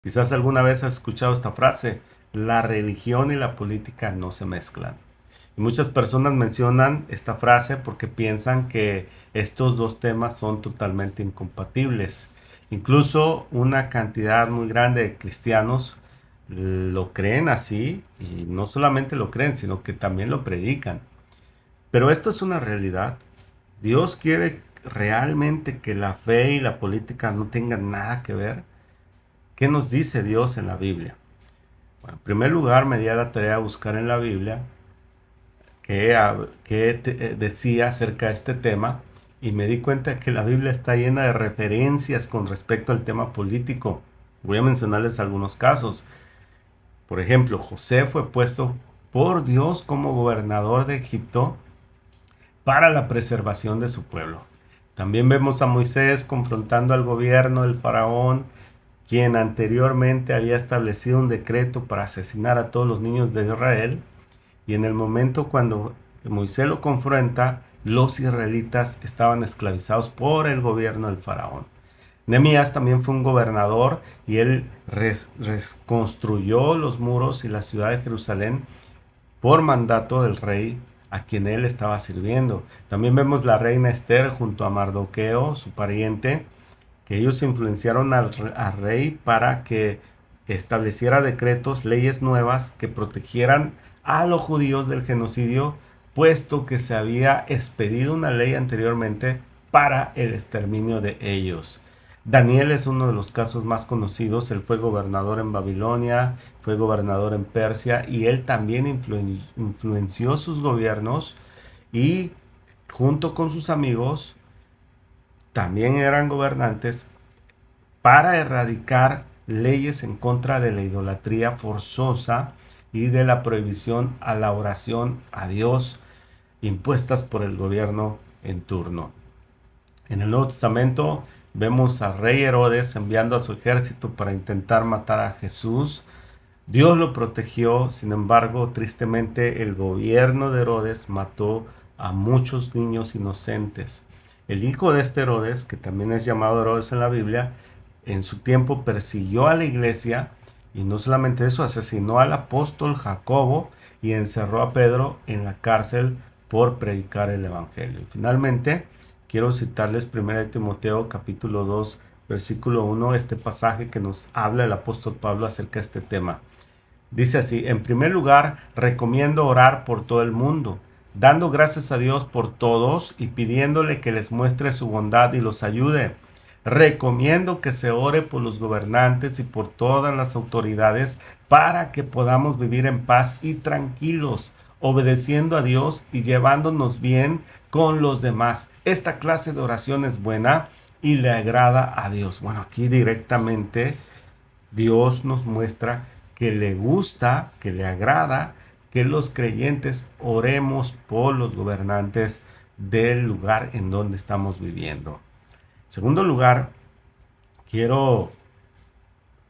Quizás alguna vez has escuchado esta frase: la religión y la política no se mezclan. Y muchas personas mencionan esta frase porque piensan que estos dos temas son totalmente incompatibles. Incluso una cantidad muy grande de cristianos lo creen así, y no solamente lo creen, sino que también lo predican. Pero esto es una realidad. Dios quiere realmente que la fe y la política no tengan nada que ver. ¿Qué nos dice Dios en la Biblia? Bueno, en primer lugar, me di a la tarea de buscar en la Biblia qué decía acerca de este tema, y me di cuenta que la Biblia está llena de referencias con respecto al tema político. Voy a mencionarles algunos casos. Por ejemplo, José fue puesto por Dios como gobernador de Egipto para la preservación de su pueblo. También vemos a Moisés confrontando al gobierno del faraón, quien anteriormente había establecido un decreto para asesinar a todos los niños de Israel. Y en el momento cuando Moisés lo confronta, los israelitas estaban esclavizados por el gobierno del faraón. Nehemías también fue un gobernador, y él reconstruyó los muros y la ciudad de Jerusalén por mandato del rey a quien él estaba sirviendo. También vemos la reina Esther junto a Mardoqueo, su pariente, que ellos influenciaron al rey para que estableciera decretos, leyes nuevas que protegieran a los judíos del genocidio, puesto que se había expedido una ley anteriormente para el exterminio de ellos. Daniel es uno de los casos más conocidos. Él fue gobernador en Babilonia, fue gobernador en Persia, y él también influenció sus gobiernos, y junto con sus amigos también eran gobernantes para erradicar leyes en contra de la idolatría forzosa y de la prohibición a la oración a Dios impuestas por el gobierno en turno. En el Nuevo Testamento vemos al rey Herodes enviando a su ejército para intentar matar a Jesús. Dios lo protegió. Sin embargo, tristemente, el gobierno de Herodes mató a muchos niños inocentes. El hijo de este Herodes, que también es llamado Herodes en la Biblia, en su tiempo persiguió a la iglesia, y no solamente eso, asesinó al apóstol Jacobo y encerró a Pedro en la cárcel por predicar el evangelio. Y finalmente, quiero citarles 1 Timoteo capítulo 2, versículo 1, este pasaje que nos habla el apóstol Pablo acerca de este tema. Dice así: en primer lugar, recomiendo orar por todo el mundo, dando gracias a Dios por todos y pidiéndole que les muestre su bondad y los ayude. Recomiendo que se ore por los gobernantes y por todas las autoridades, para que podamos vivir en paz y tranquilos, obedeciendo a Dios y llevándonos bien con los demás. Esta clase de oración es buena y le agrada a Dios. Bueno, aquí directamente Dios nos muestra que le gusta, que le agrada que los creyentes oremos por los gobernantes del lugar en donde estamos viviendo. En segundo lugar, quiero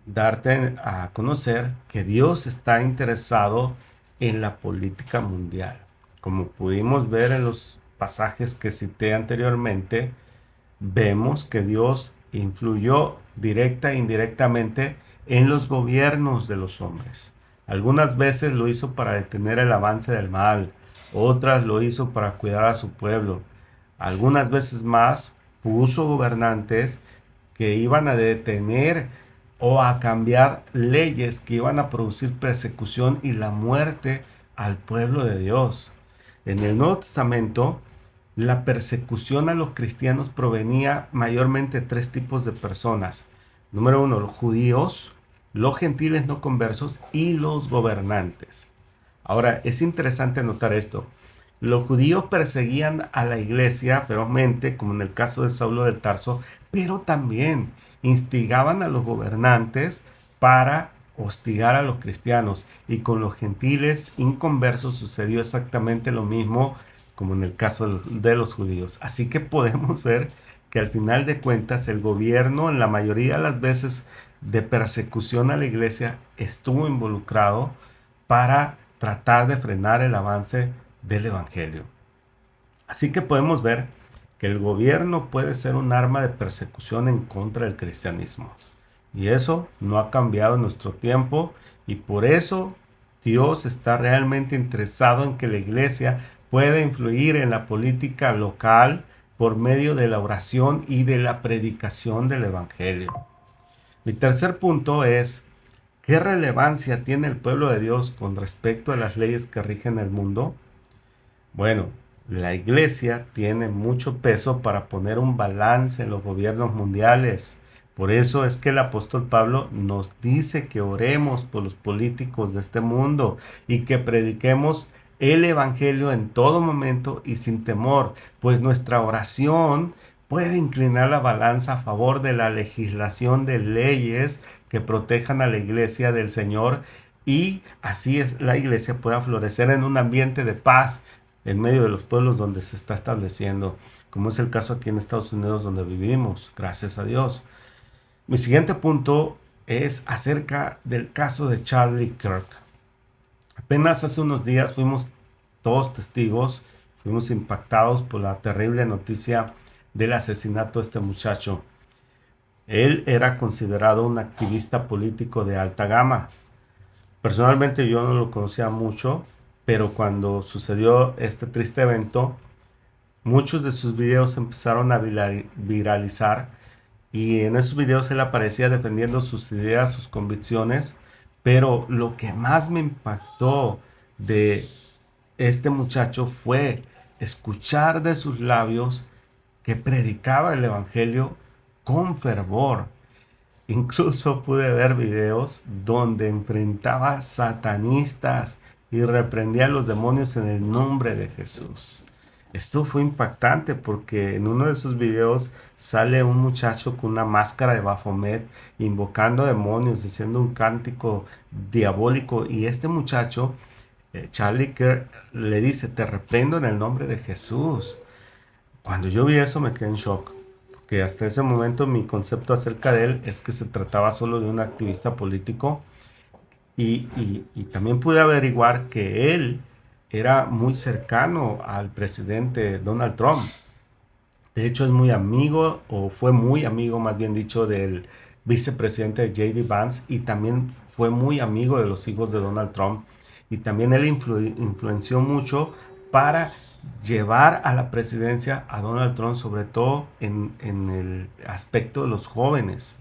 darte a conocer que Dios está interesado en la política mundial. Como pudimos ver en los pasajes que cité anteriormente, vemos que Dios influyó directa e indirectamente en los gobiernos de los hombres. Algunas veces lo hizo para detener el avance del mal, otras lo hizo para cuidar a su pueblo. Algunas veces más puso gobernantes que iban a detener o a cambiar leyes que iban a producir persecución y la muerte al pueblo de Dios. En el Nuevo Testamento, la persecución a los cristianos provenía mayormente de tres tipos de personas. Número uno, los judíos, los gentiles no conversos y los gobernantes. Ahora, es interesante notar esto. Los judíos perseguían a la iglesia ferozmente, como en el caso de Saulo de Tarso, pero también instigaban a los gobernantes para hostigar a los cristianos. Y con los gentiles inconversos sucedió exactamente lo mismo, como en el caso de los judíos. Así que podemos ver que al final de cuentas el gobierno, en la mayoría de las veces de persecución a la iglesia, estuvo involucrado para tratar de frenar el avance del evangelio. Así que podemos ver que el gobierno puede ser un arma de persecución en contra del cristianismo. Y eso no ha cambiado en nuestro tiempo y por eso Dios está realmente interesado en que la iglesia pueda influir en la política local por medio de la oración y de la predicación del evangelio. Mi tercer punto es, ¿qué relevancia tiene el pueblo de Dios con respecto a las leyes que rigen el mundo? Bueno, la iglesia tiene mucho peso para poner un balance en los gobiernos mundiales. Por eso es que el apóstol Pablo nos dice que oremos por los políticos de este mundo y que prediquemos el evangelio en todo momento y sin temor, pues nuestra oración puede inclinar la balanza a favor de la legislación de leyes que protejan a la iglesia del Señor y así es, la iglesia pueda florecer en un ambiente de paz en medio de los pueblos donde se está estableciendo, como es el caso aquí en Estados Unidos donde vivimos, gracias a Dios. Mi siguiente punto es acerca del caso de Charlie Kirk. Apenas hace unos días fuimos todos testigos, fuimos impactados por la terrible noticia del asesinato de este muchacho. Él era considerado un activista político de alta gama. Personalmente yo no lo conocía mucho, pero cuando sucedió este triste evento, muchos de sus videos empezaron a viralizar y en esos videos él aparecía defendiendo sus ideas, sus convicciones, pero lo que más me impactó de este muchacho fue escuchar de sus labios que predicaba el evangelio con fervor. Incluso pude ver videos donde enfrentaba satanistas y reprendía a los demonios en el nombre de Jesús. Esto fue impactante porque en uno de esos videos sale un muchacho con una máscara de Baphomet invocando demonios, diciendo un cántico diabólico y este muchacho, Charlie Kirk, le dice, te reprendo en el nombre de Jesús. Cuando yo vi eso me quedé en shock, porque hasta ese momento mi concepto acerca de él es que se trataba solo de un activista político y también pude averiguar que él era muy cercano al presidente Donald Trump. De hecho es muy amigo, o fue muy amigo más bien dicho, del vicepresidente J.D. Vance y también fue muy amigo de los hijos de Donald Trump. Y también él influenció mucho para llevar a la presidencia a Donald Trump, sobre todo en el aspecto de los jóvenes.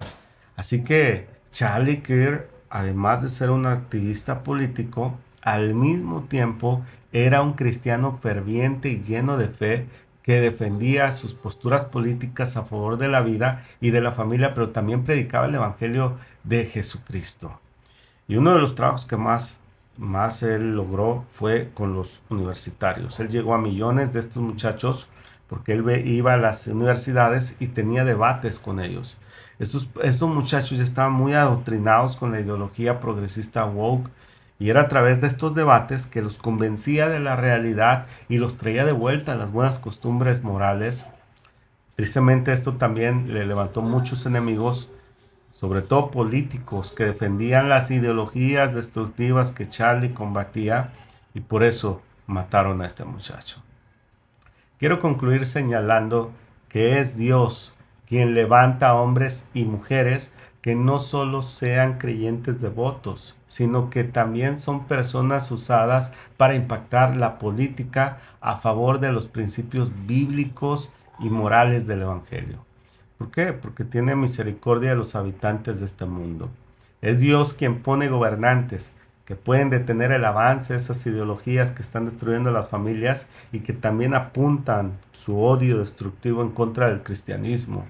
Así que Charlie Kirk, además de ser un activista político, al mismo tiempo era un cristiano ferviente y lleno de fe que defendía sus posturas políticas a favor de la vida y de la familia, pero también predicaba el evangelio de Jesucristo. Y uno de los trabajos que más él logró fue con los universitarios. Él llegó a millones de estos muchachos porque él iba a las universidades y tenía debates con ellos. Estos muchachos ya estaban muy adoctrinados con la ideología progresista woke y era a través de estos debates que los convencía de la realidad y los traía de vuelta a las buenas costumbres morales. Tristemente esto también le levantó muchos enemigos, sobre todo políticos que defendían las ideologías destructivas que Charlie combatía y por eso mataron a este muchacho. Quiero concluir señalando que es Dios quien levanta a hombres y mujeres que no solo sean creyentes devotos, sino que también son personas usadas para impactar la política a favor de los principios bíblicos y morales del Evangelio. ¿Por qué? Porque tiene misericordia de los habitantes de este mundo. Es Dios quien pone gobernantes que pueden detener el avance de esas ideologías que están destruyendo las familias y que también apuntan su odio destructivo en contra del cristianismo,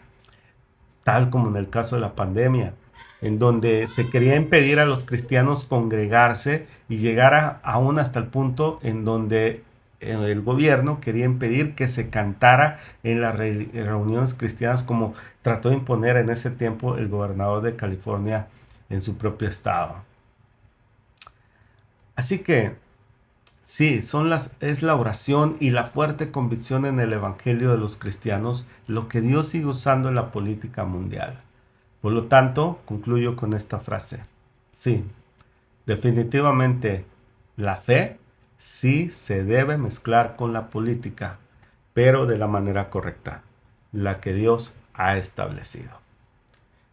tal como en el caso de la pandemia, en donde se quería impedir a los cristianos congregarse y llegar aún hasta el punto en donde el gobierno quería impedir que se cantara en las reuniones cristianas como trató de imponer en ese tiempo el gobernador de California en su propio estado. Así que sí, es la oración y la fuerte convicción en el evangelio de los cristianos lo que Dios sigue usando en la política mundial. Por lo tanto, concluyo con esta frase. Sí, definitivamente la fe sí se debe mezclar con la política, pero de la manera correcta, la que Dios ha establecido.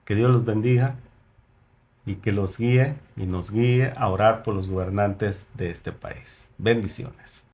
Que Dios los bendiga y que los guíe y nos guíe a orar por los gobernantes de este país. Bendiciones.